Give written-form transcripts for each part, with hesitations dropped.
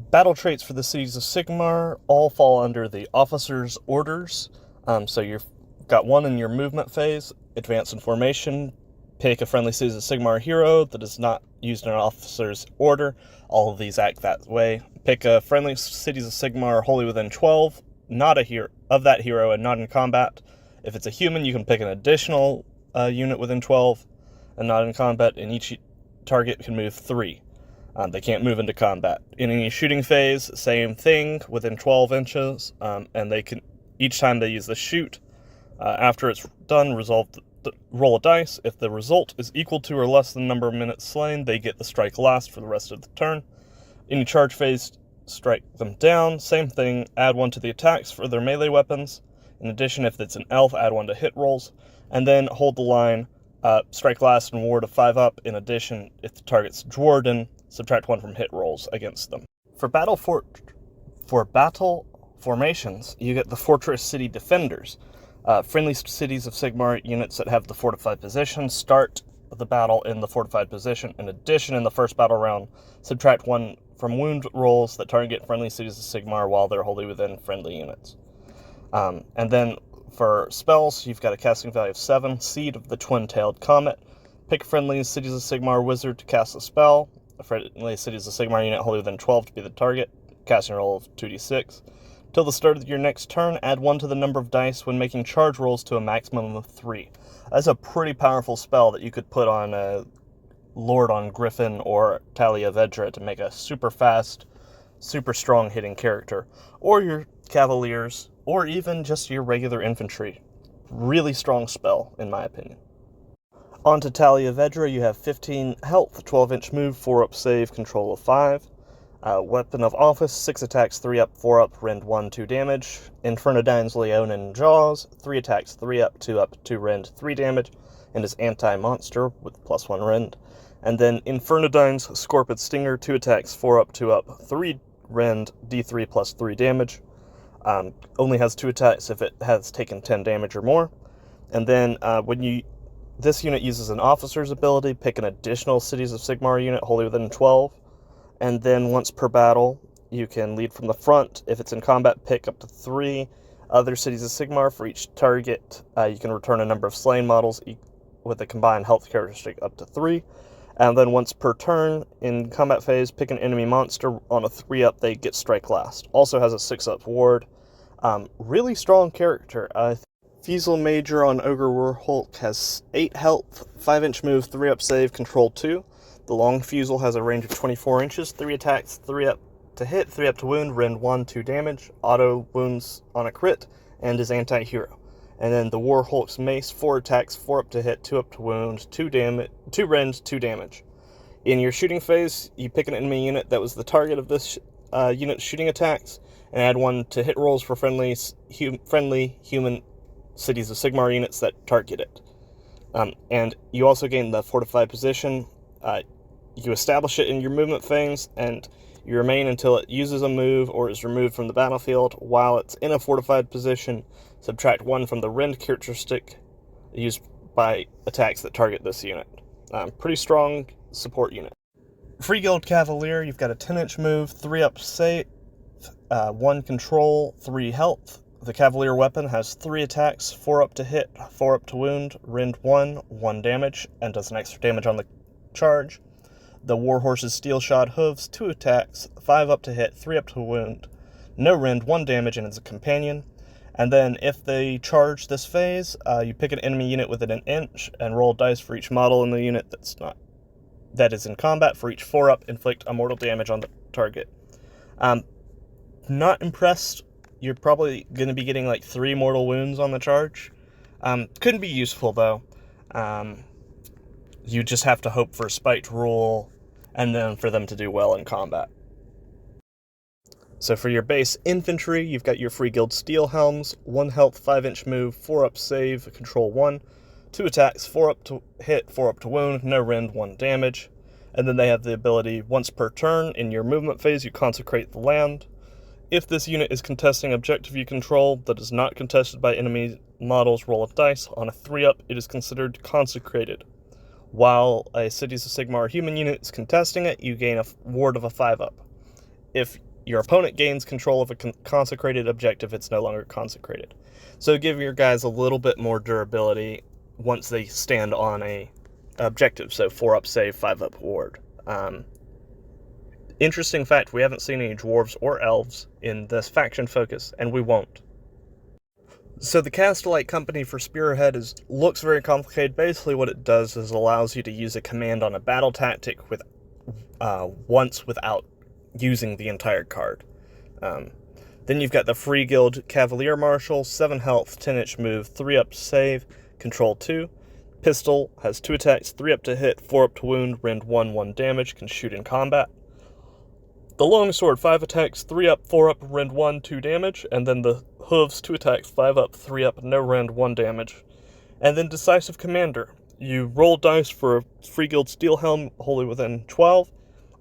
Battle traits for the cities of Sigmar all fall under the officer's orders. So you've got one in your movement phase, advance in formation, pick a friendly cities of Sigmar hero that is not used in an officer's order. All of these act that way. Pick a friendly cities of Sigmar wholly within 12, not a hero of that hero and not in combat. If it's a human, you can pick an additional unit within 12 and not in combat, and each target can move 3. They can't move into combat. In any shooting phase, same thing, within 12 inches, and they can, each time they use the shoot, after it's done, roll a dice. If the result is equal to or less than the number of minutes slain, they get the strike last for the rest of the turn. Any charge phase, strike them down. Same thing, add 1 to the attacks for their melee weapons. In addition, if it's an elf, add 1 to hit rolls. And then hold the line, strike last and ward of 5 up. In addition, if the target's Dwarden, subtract 1 from hit rolls against them. For battle formations, you get the Fortress City Defenders. Friendly cities of Sigmar units that have the fortified position start the battle in the fortified position. In addition, in the first battle round, subtract 1 from wound rolls that target friendly cities of Sigmar while they're wholly within friendly units. And then for spells, you've got a casting value of 7, Seed of the Twin-Tailed Comet. Pick friendly cities of Sigmar wizard to cast a spell. A friendly cities of Sigmar unit wholly within 12 to be the target. Casting roll of 2d6. Till the start of your next turn, add 1 to the number of dice when making charge rolls to a maximum of 3. That's a pretty powerful spell that you could put on a Lord on Griffin or Talia Vedra to make a super fast, super strong hitting character. Or your Cavaliers, or even just your regular infantry. Really strong spell, in my opinion. On to Talia Vedra, you have 15 health, 12-inch move, 4-up save, control of 5. Weapon of Office, 6 attacks, 3-up, 4-up, rend 1, 2 damage. Infernodyne's Leonin Jaws, 3 attacks, 3-up, 2-up, 2 rend, 3 damage, and is anti-monster with +1 rend. And then Infernodyne's Scorpid Stinger, 2 attacks, 4-up, 2-up, 3 rend, d3 plus 3 damage. Only has 2 attacks if it has taken 10 damage or more. And then this unit uses an officer's ability, pick an additional Cities of Sigmar unit wholly within 12, and then once per battle, you can lead from the front. If it's in combat, pick up to 3 other Cities of Sigmar for each target. You can return a number of slain models with a combined health characteristic up to 3. And then once per turn, in combat phase, pick an enemy monster. On a 3-up, they get strike last. Also has a 6-up ward. Really strong character. Fusel Major on Ogre Warhulk has 8 health, 5-inch move, 3-up save, control 2. The Long Fusel has a range of 24 inches, 3 attacks, 3-up to hit, 3-up to wound, rend 1, 2 damage, auto wounds on a crit, and is anti-hero. And then the Warhulk's Mace, 4 attacks, 4-up to hit, 2-up to wound, 2 rend, 2 damage. In your shooting phase, you pick an enemy unit that was the target of this unit's shooting attacks, and add 1 to hit rolls for friendly human Cities of Sigmar units that target it. And you also gain the fortified position. You establish it in your movement phase, and you remain until it uses a move or is removed from the battlefield. While it's in a fortified position, subtract 1 from the rend characteristic used by attacks that target this unit. Pretty strong support unit. Free Guild Cavalier, you've got a 10-inch move, 3-up save, 1 control, 3 health. The Cavalier weapon has 3 attacks, 4-up to hit, 4-up to wound, rend 1, 1 damage, and does an extra damage on the charge. The Warhorse's Steel Shod Hooves, 2 attacks, 5-up to hit, 3-up to wound, no rend, 1 damage, and is a companion. And then if they charge this phase, you pick an enemy unit within an inch and roll dice for each model in the unit that is in combat. For each 4-up, inflict a mortal damage on the target. Not impressed. You're probably going to be getting like 3 mortal wounds on the charge. Couldn't be useful, though. You just have to hope for a spiked rule, and then for them to do well in combat. So for your base infantry, you've got your Free Guild Steel Helms, 1 health, 5-inch move, 4-up save, control 1, 2 attacks, 4-up to hit, 4-up to wound, no rend, 1 damage. And then they have the ability, once per turn, in your movement phase, you consecrate the land. If this unit is contesting objective you control that is not contested by enemy models, roll a dice. On a 3-up, it is considered consecrated. While a Cities of Sigmar human unit is contesting it, you gain a ward of a 5-up. If your opponent gains control of a consecrated objective, it's no longer consecrated. So give your guys a little bit more durability once they stand on a objective. So 4-up save, 5-up ward. Interesting fact, we haven't seen any dwarves or elves in this faction focus, and we won't. So the Castellite Company for Spearhead looks very complicated. Basically what it does is allows you to use a command on a battle tactic once without using the entire card. Then you've got the Free Guild Cavalier Marshal, 7 health, 10-inch move, 3-up save, control 2. Pistol has 2 attacks, 3-up to hit, 4-up to wound, rend 1, 1 damage, can shoot in combat. The Longsword, 5 attacks, 3-up, 4-up, rend 1, 2 damage, and then the Hooves, 2 attacks, 5-up, 3-up, no rend, 1 damage. And then Decisive Commander. You roll dice for a Free Guild Steel Helm, wholly within 12.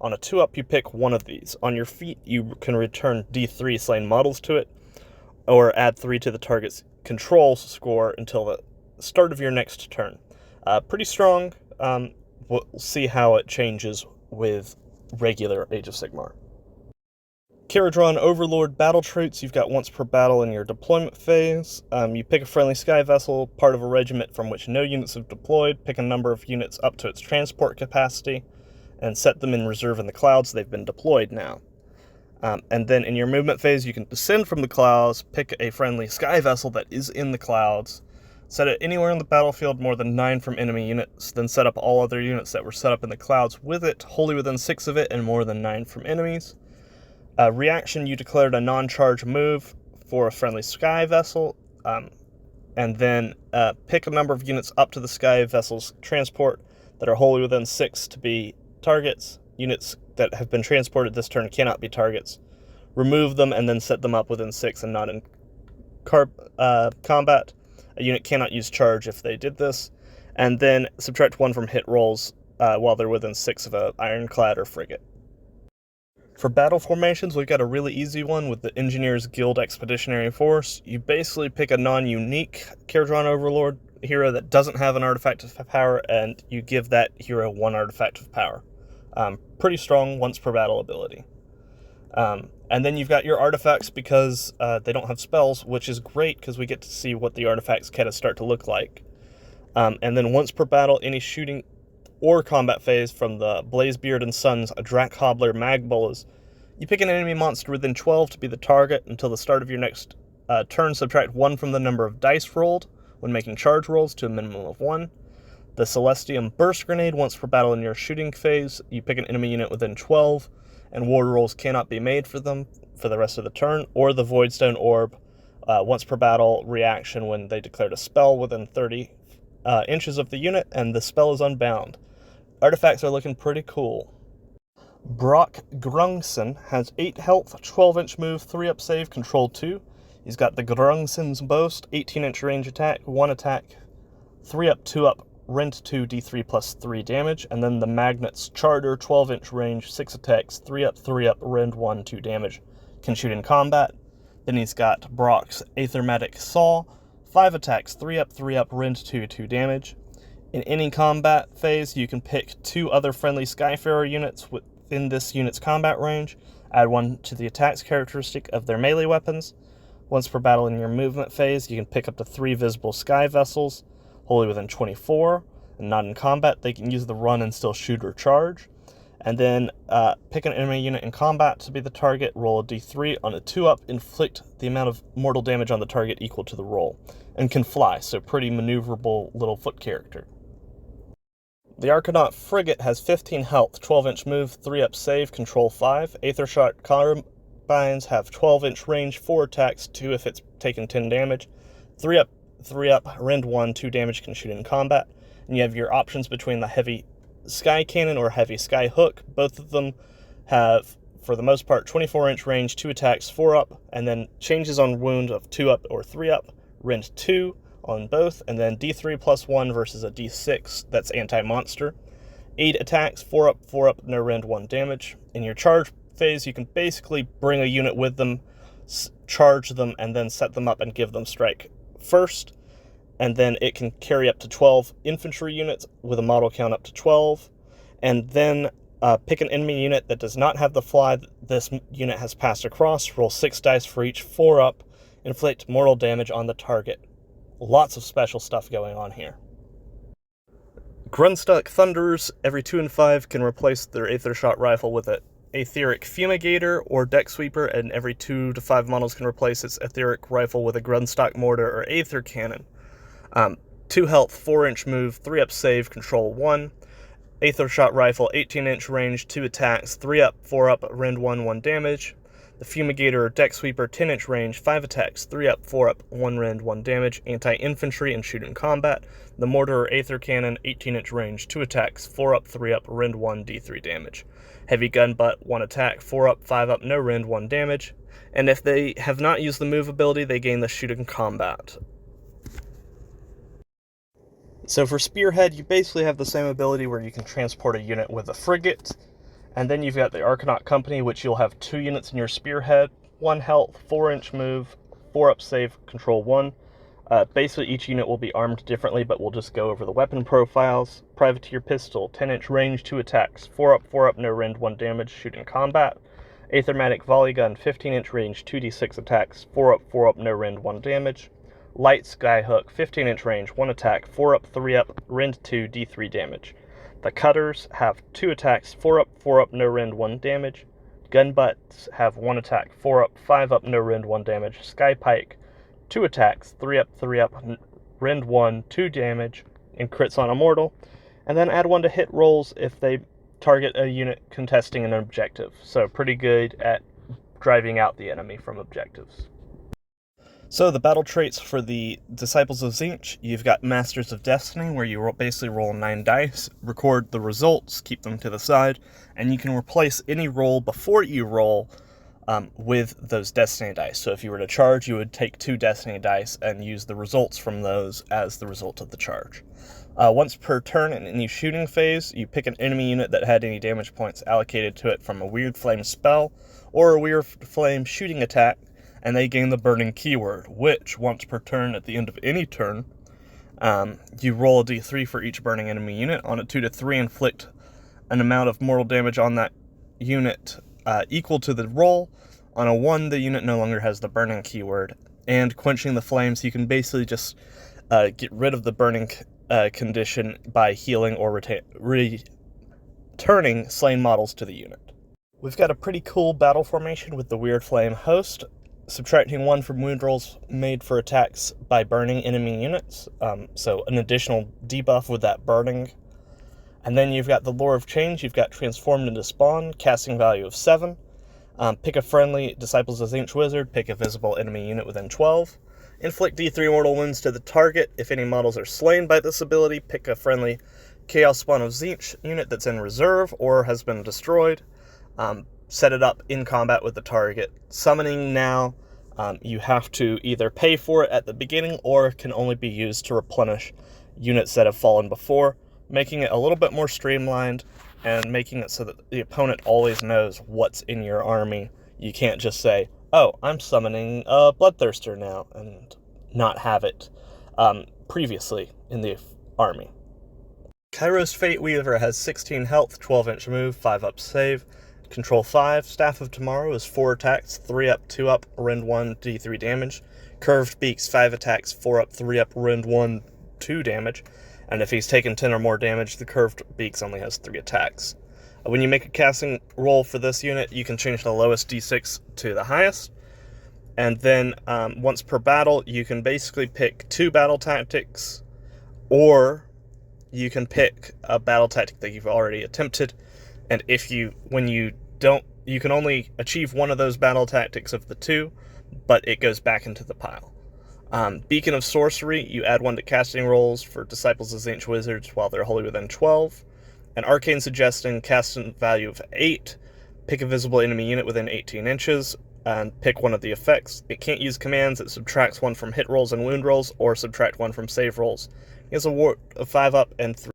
On a 2-up, you pick one of these. On your feet, you can return D3 slain models to it, or add 3 to the target's control score until the start of your next turn. Pretty strong. We'll see how it changes with regular Age of Sigmar. Caradron Overlord battle traits. You've got once per battle in your deployment phase. You pick a friendly sky vessel, part of a regiment from which no units have deployed. Pick a number of units up to its transport capacity, and set them in reserve in the clouds. They've been deployed now. And then in your movement phase, you can descend from the clouds, pick a friendly sky vessel that is in the clouds, set it anywhere in the battlefield more than 9 from enemy units, then set up all other units that were set up in the clouds with it, wholly within 6 of it, and more than 9 from enemies. Reaction, you declared a non-charge move for a friendly sky vessel, and then pick a number of units up to the sky vessel's transport that are wholly within 6 to be targets. Units that have been transported this turn cannot be targets. Remove them and then set them up within 6 and not in combat. A unit cannot use charge if they did this. And then subtract 1 from hit rolls while they're within 6 of an ironclad or frigate. For battle formations, we've got a really easy one with the Engineers Guild Expeditionary Force. You basically pick a non-unique Caradron Overlord hero that doesn't have an artifact of power, and you give that hero 1 artifact of power. Pretty strong once per battle ability. And then you've got your artifacts because they don't have spells, which is great because we get to see what the artifacts kind of start to look like. And then once per battle, any shooting or combat phase from the Blazebeard and Sons, a Drak Hobbler Magbolas. You pick an enemy monster within 12 to be the target until the start of your next turn. Subtract 1 from the number of dice rolled when making charge rolls to a minimum of 1. The Celestium Burst Grenade, once per battle in your shooting phase. You pick an enemy unit within 12, and ward rolls cannot be made for them for the rest of the turn. Or the Voidstone Orb, once per battle reaction when they declared a spell within 30 inches of the unit, and the spell is unbound. Artifacts are looking pretty cool. Brock Grungson has 8 health, 12-inch move, 3-up save, control 2. He's got the Grungson's Boast, 18-inch range attack, 1 attack, 3-up, 2-up, rend 2, d3 plus 3 damage, and then the Magnet's Charter, 12-inch range, 6 attacks, 3-up, 3-up, rend 1, 2 damage, can shoot in combat. Then he's got Brock's Aethermatic Saw, 5 attacks, 3-up, 3-up, rend 2, 2 damage. In any combat phase, you can pick 2 other friendly Skyfarer units within this unit's combat range. Add 1 to the attacks characteristic of their melee weapons. Once per battle in your movement phase, you can pick up to 3 visible sky vessels, wholly within 24, and not in combat. They can use the run and still shoot or charge. And then pick an enemy unit in combat to be the target, roll a d3. On a 2-up, inflict the amount of mortal damage on the target equal to the roll, and can fly, so pretty maneuverable little foot character. The Arcanaut Frigate has 15 health, 12-inch move, 3-up save, control 5. Aethershot Carbines have 12-inch range, 4 attacks, 2 if it's taken 10 damage. 3-up, 3-up, rend 1, 2 damage, can shoot in combat. And you have your options between the Heavy Sky Cannon or Heavy Sky Hook. Both of them have, for the most part, 24-inch range, 2 attacks, 4-up, and then changes on wound of 2-up or 3-up, rend 2 on both, and then d3 plus 1 versus a d6 that's anti-monster. 8 attacks, 4-up, 4-up, no rend, 1 damage. In your charge phase, you can basically bring a unit with them charge them, and then set them up and give them strike first. And then it can carry up to 12 infantry units with a model count up to 12. And then pick an enemy unit that does not have the fly this unit has passed across. Roll 6 dice for each 4-up. Inflict mortal damage on the target. Lots of special stuff going on here. Grunstuck Thunderers, every 2 and 5, can replace their Aether Shot Rifle with an Etheric Fumigator or Deck Sweeper, and every 2 to 5 models can replace its Etheric Rifle with a Grunstock Mortar or Aether Cannon. 2 health, 4-inch move, 3-up save, control 1. Aether Shot Rifle, 18-inch range, 2 attacks, 3-up, 4-up, rend 1, 1 damage. The Fumigator or Deck Sweeper, 10-inch range, 5 attacks, 3-up, 4-up, 1 rend, 1 damage, anti-infantry and shoot in combat. The Mortar or Aether Cannon, 18-inch range, 2 attacks, 4-up, 3-up, rend 1, d3 damage. Heavy Gun Butt, 1 attack, 4-up, 5-up, no rend, 1 damage. And if they have not used the move ability, they gain the shoot in combat. So for Spearhead, you basically have the same ability where you can transport a unit with a frigate, and then you've got the Arcanaut Company, which you'll have 2 units in your Spearhead, 1 health, 4-inch move, 4-up save, control 1. Basically each unit will be armed differently, but we'll just go over the weapon profiles. Privateer Pistol, 10-inch range, 2 attacks, 4-up, no rend, 1 damage, shoot in combat. Aethermatic Volley Gun, 15-inch range, 2d6 attacks, 4-up, no rend, 1 damage. Light Skyhook, 15-inch range, 1 attack, 4-up, 3-up, rend 2, d3 damage. The Cutters have 2 attacks, 4-up, no rend, 1 damage. Gunbutts have 1 attack, 4-up, 5-up, no rend, 1 damage. Skypike, 2 attacks, 3-up, rend 1, 2 damage, and crits on a mortal. And then add 1 to hit rolls if they target a unit contesting an objective. So pretty good at driving out the enemy from objectives. So the battle traits for the Disciples of Tzeentch, you've got Masters of Destiny, where you basically roll 9 dice, record the results, keep them to the side, and you can replace any roll before you roll with those Destiny dice. So if you were to charge, you would take 2 Destiny dice and use the results from those as the result of the charge. Once per turn in any shooting phase, you pick an enemy unit that had any damage points allocated to it from a Weird Flame spell or a Weird Flame shooting attack, and they gain the burning keyword, which, once per turn at the end of any turn, you roll a d3 for each burning enemy unit. On a 2 to 3, inflict an amount of mortal damage on that unit equal to the roll. On a 1, the unit no longer has the burning keyword. And quenching the flames, you can basically just get rid of the burning condition by healing or returning slain models to the unit. We've got a pretty cool battle formation with the Weird Flame host, subtracting 1 from wound rolls made for attacks by burning enemy units, so an additional debuff with that burning. And then you've got the Lore of Change, you've got Transformed into Spawn, casting value of 7. Pick a friendly Disciples of Tzeentch wizard, pick a visible enemy unit within 12. Inflict d3 mortal wounds to the target. If any models are slain by this ability, pick a friendly Chaos Spawn of Tzeentch unit that's in reserve or has been destroyed. Set it up in combat with the target. Summoning now, you have to either pay for it at the beginning or can only be used to replenish units that have fallen before, making it a little bit more streamlined and making it so that the opponent always knows what's in your army. You can't just say, oh, I'm summoning a Bloodthirster now, and not have it previously in the army. Kairos Fate Weaver has 16 health, 12-inch move, 5-up save, control 5. Staff of Tomorrow is 4 attacks, 3-up, 2-up, rend 1, d3 damage. Curved Beaks, 5 attacks, 4-up, 3-up, rend 1, 2 damage. And if he's taken 10 or more damage, the Curved Beaks only has 3 attacks. When you make a casting roll for this unit, you can change the lowest d6 to the highest. And then once per battle, you can basically pick 2 battle tactics, or you can pick a battle tactic that you've already attempted. And when you don't, you can only achieve one of those battle tactics of the 2, but it goes back into the pile. Beacon of Sorcery, you add 1 to casting rolls for Disciples of Tzeentch wizards while they're wholly within 12. An Arcane Suggestion, casting value of 8. Pick a visible enemy unit within 18 inches, and pick one of the effects. It can't use commands, it subtracts 1 from hit rolls and wound rolls, or subtract 1 from save rolls. It has a ward of 5-up and 3.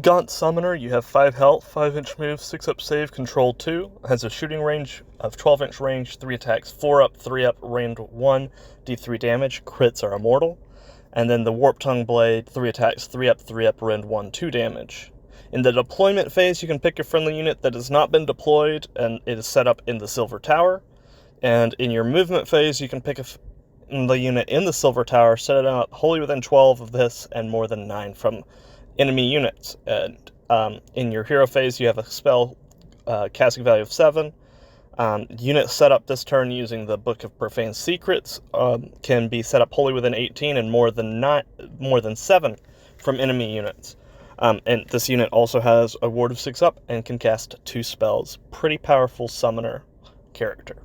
Gaunt Summoner, you have 5 health, 5-inch move, 6-up save, control 2, has a shooting range of 12-inch range, 3 attacks, 4-up, 3-up, rend 1, d3 damage, crits are immortal. And then the Warp Tongue Blade, 3 attacks, 3-up, 3-up, rend 1, 2 damage. In the deployment phase, you can pick a friendly unit that has not been deployed, and it is set up in the Silver Tower. And in your movement phase, you can pick the unit in the Silver Tower, set it up wholly within 12 of this, and more than 9 from enemy units. And in your hero phase, you have a spell casting value of 7. Units set up this turn using the Book of Profane Secrets can be set up wholly within 18 and more than 7 from enemy units. And this unit also has a ward of 6-up and can cast 2 spells. Pretty powerful summoner character.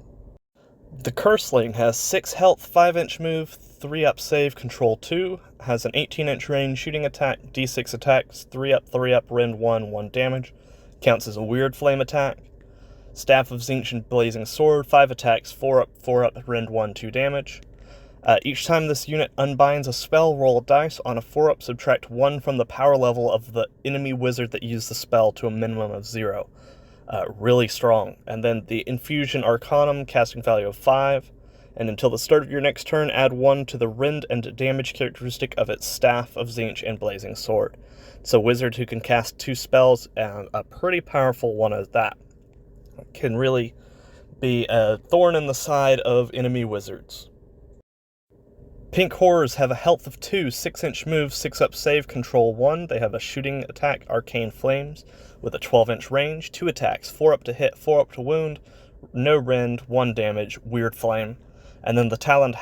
The Curseling has 6 health, 5-inch move, 3-up save, control 2, has an 18-inch range, shooting attack, d6 attacks, 3-up, rend 1, 1 damage, counts as a weird flame attack. Staff of Tzeentch and Blazing Sword, 5 attacks, 4-up, rend 1, 2 damage. Each time this unit unbinds a spell, roll a dice. On a 4-up, subtract 1 from the power level of the enemy wizard that used the spell to a minimum of 0. Really strong. And then the Infusion Arcanum, casting value of 5. And until the start of your next turn, add 1 to the rend and damage characteristic of its Staff of Tzeentch and Blazing Sword. It's a wizard who can cast 2 spells, and a pretty powerful one at that. It can really be a thorn in the side of enemy wizards. Pink Horrors have a health of 2, 6-inch move, 6-up save, control 1. They have a shooting attack, Arcane Flames, with a 12-inch range, 2 attacks, 4-up to hit, 4-up to wound, no rend, 1 damage, weird flame. And then the Taloned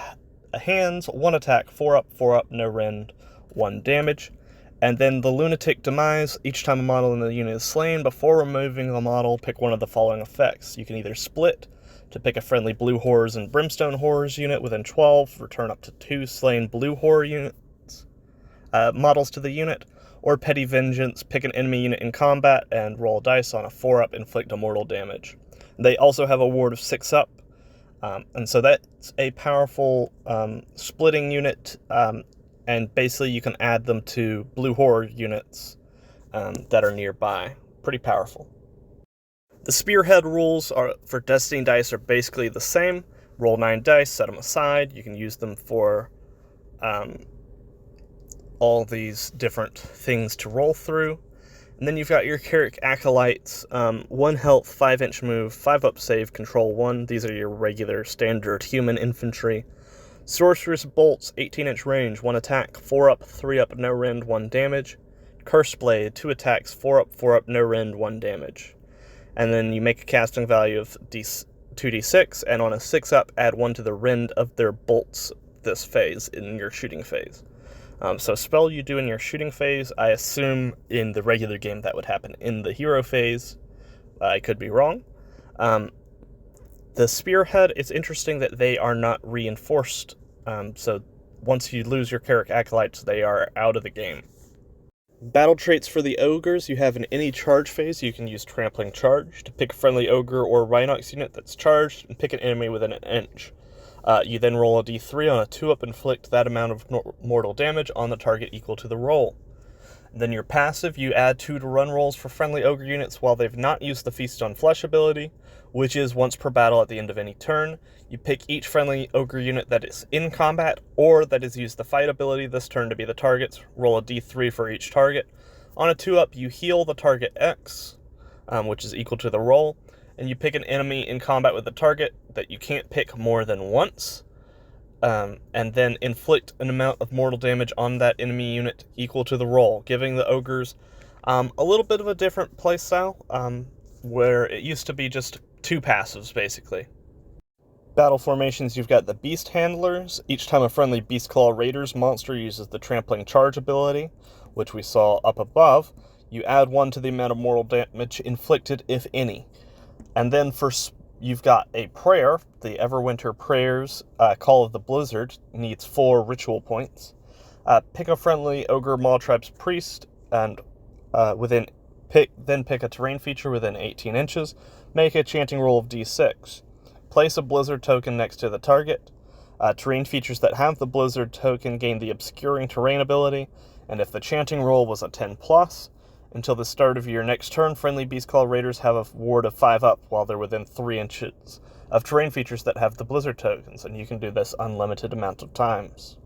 Hands, 1 attack, 4-up, no rend, 1 damage. And then the Lunatic Demise, each time a model in the unit is slain, before removing the model, pick one of the following effects. You can either split to pick a friendly Blue Horrors and Brimstone Horrors unit within 12, return up to 2 slain Blue Horror units, models to the unit, or Petty Vengeance, pick an enemy unit in combat and roll a dice on a 4-up, inflict immortal damage. They also have a ward of 6-up, and so that's a powerful splitting unit, and basically you can add them to Blue Horror units that are nearby. Pretty powerful. The Spearhead rules for Destiny dice are basically the same. Roll 9 dice, set them aside. You can use them for all these different things to roll through. And then you've got your Carrick Acolytes, 1 health, 5-inch move, 5-up save, control 1. These are your regular standard human infantry. Sorceress Bolts, 18-inch range, 1 attack, 4-up, 3-up, no rend, 1 damage. Curse Blade, 2 attacks, 4-up, no rend, 1 damage. And then you make a casting value of 2d6, and on a 6-up, add 1 to the rend of their bolts this phase in your shooting phase. So spell you do in your shooting phase, I assume in the regular game that would happen in the hero phase. I could be wrong. The Spearhead, it's interesting that they are not reinforced. So once you lose your Carrick Acolytes, they are out of the game. Battle traits for the Ogres, you have in any charge phase, you can use Trampling Charge to pick a friendly Ogre or Rhinox unit that's charged, and pick an enemy within an inch. You then roll a d3 on a 2-up, inflict that amount of mortal damage on the target equal to the roll. Then your passive, you add 2 to run rolls for friendly Ogre units while they've not used the Feast on Flesh ability, which is once per battle at the end of any turn. You pick each friendly Ogre unit that is in combat or that has used the Fight ability this turn to be the targets. Roll a d3 for each target. On a 2-up, you heal the target X, which is equal to the roll, and you pick an enemy in combat with the target that you can't pick more than once, and then inflict an amount of mortal damage on that enemy unit equal to the roll, giving the Ogres a little bit of a different playstyle, where it used to be just 2 passives, basically. Battle formations, you've got the Beast Handlers. Each time a friendly Beastclaw Raiders monster uses the Trampling Charge ability, which we saw up above, you add 1 to the amount of mortal damage inflicted, if any. And then you've got a prayer, the Everwinter Prayers, Call of the Blizzard, needs 4 ritual points. Pick a friendly Ogre Mawtribe's Priest, and then pick a terrain feature within 18 inches. Make a chanting roll of d6. Place a Blizzard token next to the target. Terrain features that have the Blizzard token gain the Obscuring Terrain ability, and if the chanting roll was a 10+, Until the start of your next turn, friendly Beastclaw Raiders have a ward of 5 up while they're within 3 inches of terrain features that have the Blizzard tokens, and you can do this unlimited amount of times.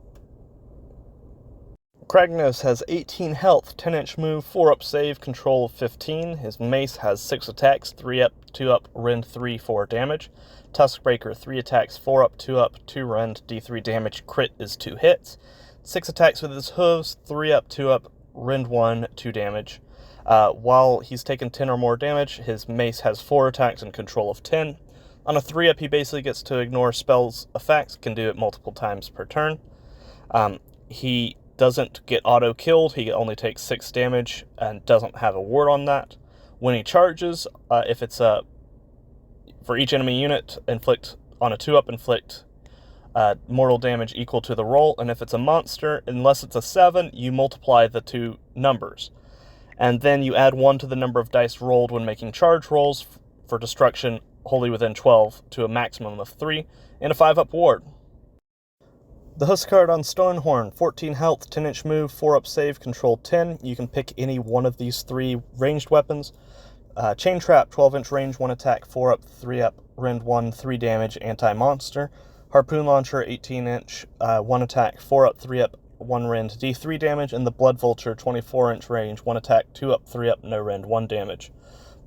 Kragnos has 18 health, 10-inch move, 4-up save, control of 15. His mace has 6 attacks, 3-up, 2-up, rend 3, 4 damage. Tuskbreaker, 3 attacks, 4-up, 2-up, 2 rend, d3 damage, crit is 2 hits. 6 attacks with his hooves, 3-up, 2-up, rend 1, 2 damage. While he's taken 10 or more damage, his mace has 4 attacks and control of 10. On a 3-up, he basically gets to ignore spells effects, can do it multiple times per turn. He doesn't get auto-killed, he only takes 6 damage and doesn't have a ward on that. When he charges, if it's for each enemy unit, inflict on a 2-up, inflict mortal damage equal to the roll, and if it's a monster, unless it's a 7, you multiply the 2 numbers. And then you add 1 to the number of dice rolled when making charge rolls for destruction wholly within 12 to a maximum of 3, and a 5-up ward. The Huskard on Stonehorn, 14 health, 10-inch move, 4-up save, control 10. You can pick any one of these 3 ranged weapons. Chain Trap, 12-inch range, 1 attack, 4-up, 3-up, rend 1, 3 damage, anti-monster. Harpoon Launcher, 18-inch, 1 attack, 4-up, 3-up, 1 rend, d3 damage. And the Blood Vulture, 24-inch range, 1 attack, 2-up, 3-up, no rend, 1 damage.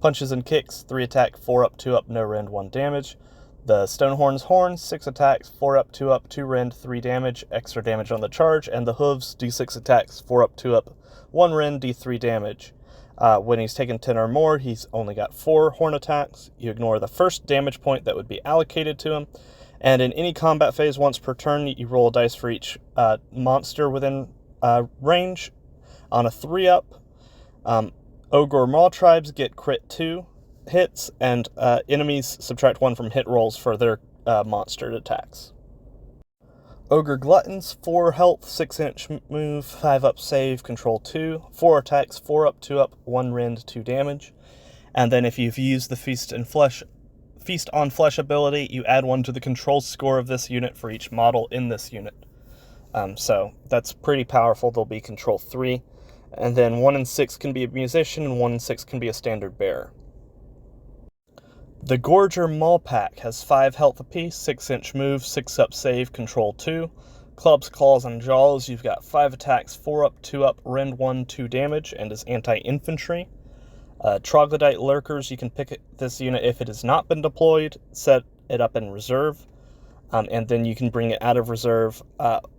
Punches and Kicks, 3 attack, 4-up, 2-up, no rend, 1 damage. The Stonehorn's Horns, 6 attacks, 4-up, 2-up, 2 rend, 3 damage, extra damage on the charge. And the Hooves, d6 attacks, 4-up, 2-up, 1 rend, d3 damage. When he's taken 10 or more, he's only got 4 horn attacks. You ignore the first damage point that would be allocated to him. And in any combat phase, once per turn, you roll a dice for each monster within range. On a 3-up, Ogre Maw Tribes get crit 2 hits, and enemies subtract 1 from hit rolls for their monster attacks. Ogre Gluttons, 4 health, 6-inch move, 5-up save, control 2, 4 attacks, 4-up, 2-up, 1 rend, 2 damage. And then if you've used the Feast on Flesh ability, you add 1 to the control score of this unit for each model in this unit. So that's pretty powerful. There'll be control 3. And then 1 and 6 can be a musician, and 1 and 6 can be a standard bearer. The Gorger Maul Pack has 5 health apiece, 6-inch move, 6-up save, control 2. Clubs, Claws, and Jaws, you've got 5 attacks, 4-up, 2-up, rend 1, 2 damage, and is anti-infantry. Troglodyte Lurkers, you can pick this unit if it has not been deployed, set it up in reserve, and then you can bring it out of reserve,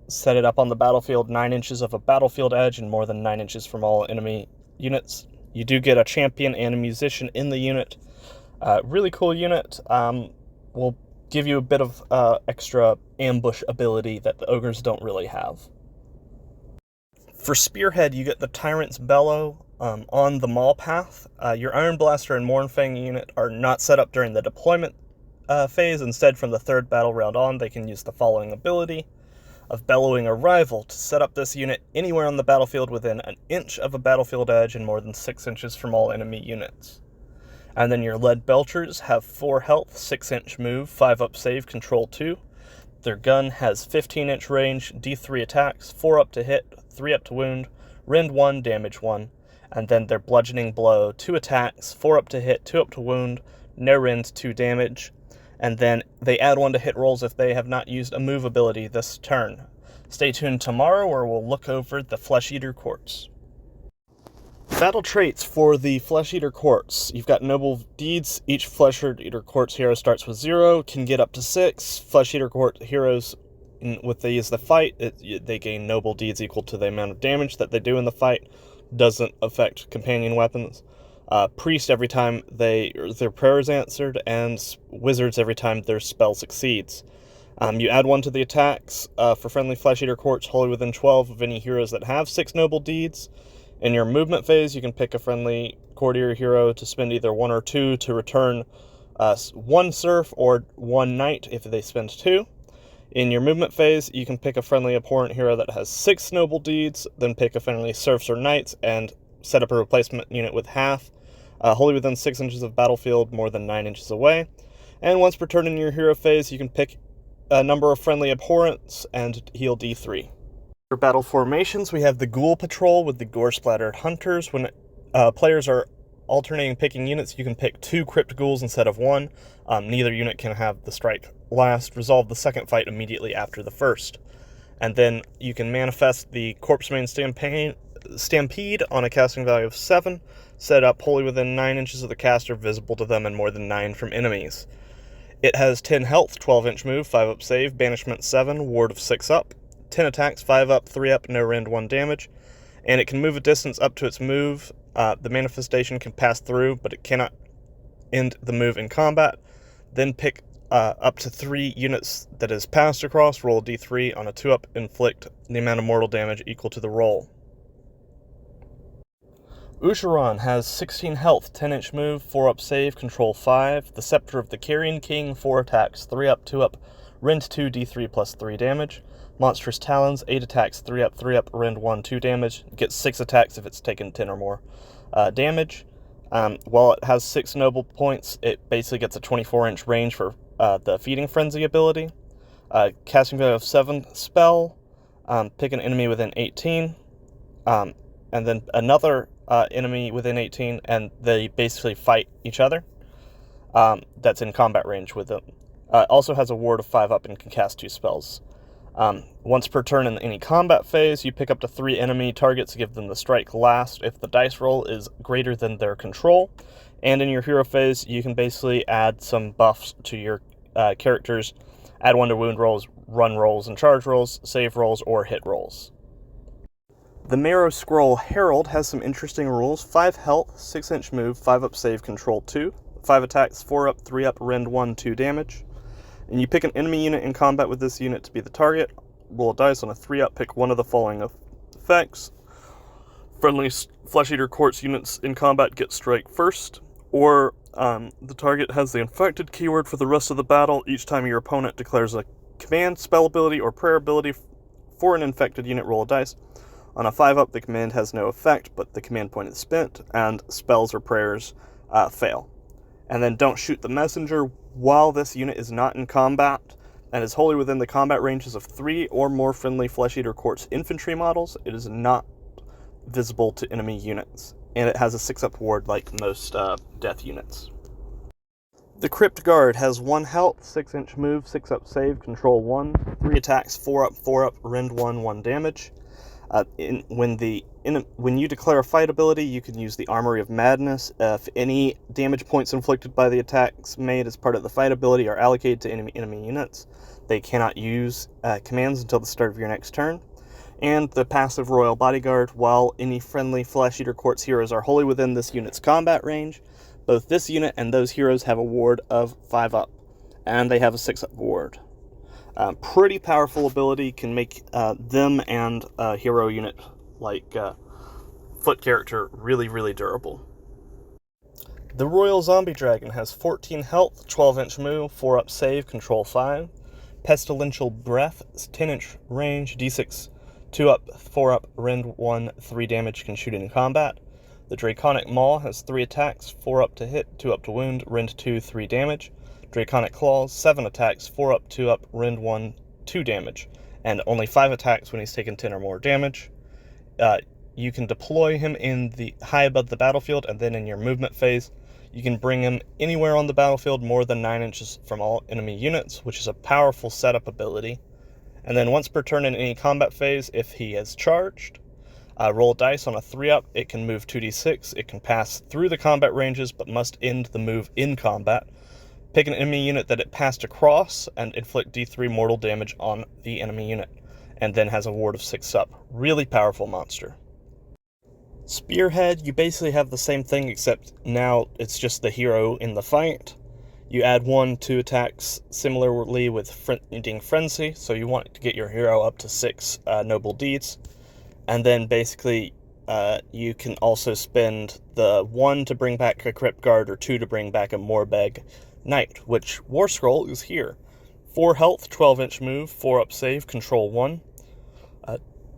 set it up on the battlefield 9 inches of a battlefield edge and more than 9 inches from all enemy units. You do get a champion and a musician in the unit. Really cool unit. Will give you a bit of extra ambush ability that the ogres don't really have. For Spearhead, you get the Tyrant's Bellow on the Maul Path. Your Iron Blaster and Mournfang unit are not set up during the deployment phase. Instead, from the 3rd battle round on, they can use the following ability of Bellowing a Rival to set up this unit anywhere on the battlefield within an inch of a battlefield edge and more than 6 inches from all enemy units. And then your Lead Belchers have 4 health, 6-inch move, 5-up save, control 2. Their gun has 15-inch range, d3 attacks, 4-up to hit, 3-up to wound, rend 1, damage 1. And then their Bludgeoning Blow, 2 attacks, 4-up to hit, 2-up to wound, no rend, 2 damage. And then they add 1 to hit rolls if they have not used a move ability this turn. Stay tuned tomorrow where we'll look over the Flesh Eater Quartz. Battle traits for the Flesh Eater Quartz. You've got Noble Deeds. Each Flesh Eater Quartz hero starts with 0, can get up to 6. Flesh Eater Quartz heroes, with they use the fight, they gain Noble Deeds equal to the amount of damage that they do in the fight. Doesn't affect companion weapons. Priest every time their prayer is answered, and Wizards every time their spell succeeds. You add 1 to the attacks for friendly Flesh Eater Quartz wholly within 12 of any heroes that have 6 Noble Deeds. In your movement phase, you can pick a friendly courtier hero to spend either 1 or 2 to return 1 serf or 1 knight if they spend 2. In your movement phase, you can pick a friendly abhorrent hero that has 6 Noble Deeds, then pick a friendly serfs or knights and set up a replacement unit with half, wholly within 6 inches of battlefield, more than 9 inches away. And once per turn in your hero phase, you can pick a number of friendly abhorrents and heal d3. For battle formations, we have the Ghoul Patrol with the Gore-Splattered Hunters. When Players are alternating picking units. You can pick 2 Crypt Ghouls instead of 1. Neither unit can have the strike last. Resolve the second fight immediately after the first. And then you can manifest the Corpsemain Stampede on a casting value of 7, set up wholly within 9 inches of the caster, visible to them, and more than 9 from enemies. It has 10 health, 12-inch move, 5-up save, banishment 7, ward of 6-up, 10 attacks, 5-up, 3-up, no rend 1 damage, and it can move a distance up to its move. The manifestation can pass through, but it cannot end the move in combat. Then pick up to 3 units that is passed across, roll a d3 on a 2-up, inflict the amount of mortal damage equal to the roll. Usharan has 16 health, 10-inch move, 4-up save, control 5, the Scepter of the Carrion King, 4 attacks, 3-up, 2-up, rend 2, d3 plus 3 damage. Monstrous Talons, 8 attacks, 3-up, rend 1, 2 damage. Gets 6 attacks if it's taken 10 or more damage. While it has 6 noble points, it basically gets a 24-inch range for the Feeding Frenzy ability. Casting value of 7 spell. Pick an enemy within 18. And then another enemy within 18, and they basically fight each other. That's in combat range with them. Also has a ward of 5-up and can cast 2 spells. Once per turn in any combat phase, you pick up to 3 enemy targets, give them the strike last if the dice roll is greater than their control. And in your hero phase, you can basically add some buffs to your characters. Add 1 to wound rolls, run rolls, and charge rolls, save rolls, or hit rolls. The Marrow Scroll Herald has some interesting rules. 5 health, 6-inch move, 5-up save, control 2. 5 attacks, 4-up, 3-up, rend 1, 2 damage. And you pick an enemy unit in combat with this unit to be the target. Roll a dice on a 3-up, pick one of the following effects. Friendly Flesh Eater Quartz units in combat get strike first. Or the target has the infected keyword for the rest of the battle. Each time your opponent declares a command, spell ability, or prayer ability for an infected unit, roll a dice. On a 5-up, the command has no effect, but the command point is spent, and spells or prayers fail. And then don't shoot the messenger while this unit is not in combat, and is wholly within the combat ranges of 3 or more friendly Flesh Eater Quartz infantry models. It is not visible to enemy units, and it has a 6-up ward like most death units. The Crypt Guard has 1 health, 6-inch move, 6-up save, control 1, 3 attacks, 4-up, rend 1, 1 damage. When you declare a fight ability, you can use the Armory of Madness. If any damage points inflicted by the attacks made as part of the fight ability are allocated to enemy units, they cannot use commands until the start of your next turn. And the passive Royal Bodyguard, while any friendly Flesh Eater Quartz heroes are wholly within this unit's combat range, both this unit and those heroes have a ward of 5-up, and they have a 6-up ward. Pretty powerful ability, can make them and a hero unit like foot character really, really durable. The Royal Zombie Dragon has 14 health, 12-inch move, 4-up save, control 5. Pestilential Breath, 10-inch range, d6, 2-up, 4-up, rend 1, 3 damage, can shoot in combat. The Draconic Maw has 3 attacks, 4-up to hit, 2-up to wound, rend 2, 3 damage. Draconic Claws, 7 attacks, 4-up, 2-up, rend 1, 2 damage, and only 5 attacks when he's taken 10 or more damage. You can deploy him in the high above the battlefield, and then in your movement phase, you can bring him anywhere on the battlefield more than 9 inches from all enemy units, which is a powerful setup ability. And then once per turn in any combat phase, if he is charged, roll a dice on a 3-up, it can move 2d6, it can pass through the combat ranges, but must end the move in combat. Pick an enemy unit that it passed across and inflict d3 mortal damage on the enemy unit, and then has a ward of 6-up. Really powerful monster. Spearhead, you basically have the same thing, except now it's just the hero in the fight. You add 1-2 attacks similarly with Feeding Frenzy, so you want to get your hero up to 6 noble deeds. And then basically you can also spend the 1 to bring back a Crypt Guard or 2 to bring back a Morbeg Knight, which War Scroll is here. 4 health, 12-inch move, 4-up save, control 1.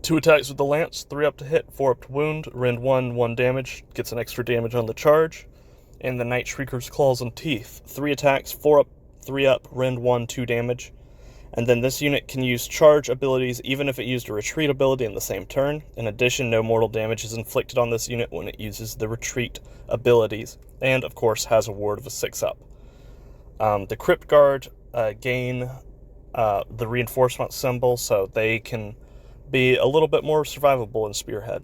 2 attacks with the lance, 3-up to hit, 4-up to wound, rend 1, 1 damage, gets an extra damage on the charge. And the Night Shrieker's Claws and Teeth, 3 attacks, 4-up, 3-up, rend 1, 2 damage. And then this unit can use charge abilities even if it used a retreat ability in the same turn. In addition, no mortal damage is inflicted on this unit when it uses the retreat abilities, and of course has a ward of a 6-up. The Crypt Guard gain the reinforcement symbol, so they can be a little bit more survivable in Spearhead.